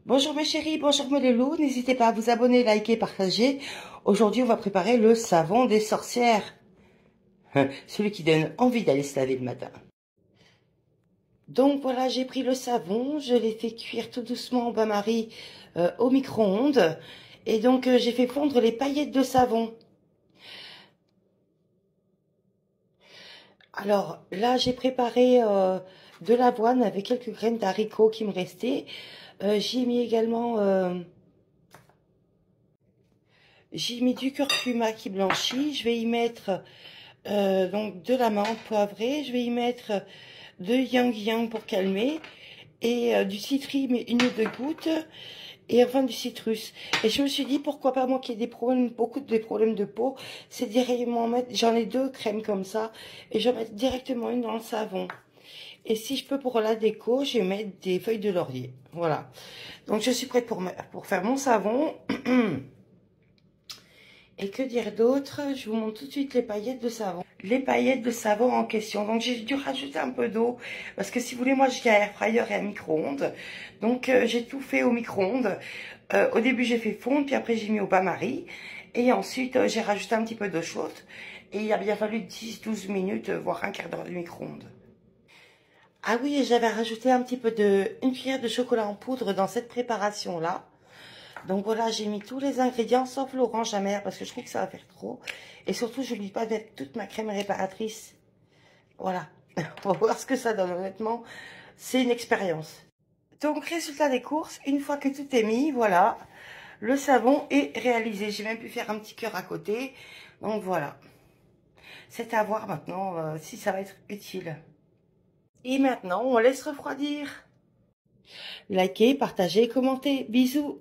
Bonjour mes chéris, bonjour mes loulous, n'hésitez pas à vous abonner, liker, partager. Aujourd'hui, on va préparer le savon des sorcières. Celui qui donne envie d'aller se laver le matin. Donc voilà, j'ai pris le savon, je l'ai fait cuire tout doucement en bain-marie au micro-ondes. Et donc, j'ai fait fondre les paillettes de savon. Alors là, j'ai préparé de l'avoine avec quelques graines d'haricots qui me restaient. J'ai mis également... j'ai mis du curcuma qui blanchit. Je vais y mettre donc de la menthe poivrée. Je vais y mettre de yang yang pour calmer. Et du citri, mais une ou deux gouttes. Et enfin du citrus. Et je me suis dit, pourquoi pas moi qui ai des problèmes, beaucoup de problèmes de peau, c'est directement mettre, j'en ai deux crèmes comme ça. Et je vais mettre directement une dans le savon. Et si je peux pour la déco, je vais mettre des feuilles de laurier. Voilà. Donc je suis prête pour faire mon savon. Et que dire d'autre? Je vous montre tout de suite les paillettes de savon. Les paillettes de savon en question. Donc j'ai dû rajouter un peu d'eau. Parce que si vous voulez, moi j'ai un air fryer et un micro-ondes. Donc j'ai tout fait au micro-ondes. Au début j'ai fait fondre, puis après j'ai mis au bain-marie. Et ensuite j'ai rajouté un petit peu d'eau chaude. Et il a bien fallu 10-12 minutes, voire un quart d'heure de micro-ondes. Ah oui, et j'avais rajouté un petit peu une cuillère de chocolat en poudre dans cette préparation-là. Donc voilà, j'ai mis tous les ingrédients sauf l'orange amère parce que je trouve que ça va faire trop. Et surtout, je n'oublie pas de mettre toute ma crème réparatrice. Voilà. On va voir ce que ça donne, honnêtement. C'est une expérience. Donc, résultat des courses, une fois que tout est mis, voilà, le savon est réalisé. J'ai même pu faire un petit cœur à côté. Donc voilà. C'est à voir maintenant si ça va être utile. Et maintenant, on laisse refroidir. Likez, partagez, commentez. Bisous.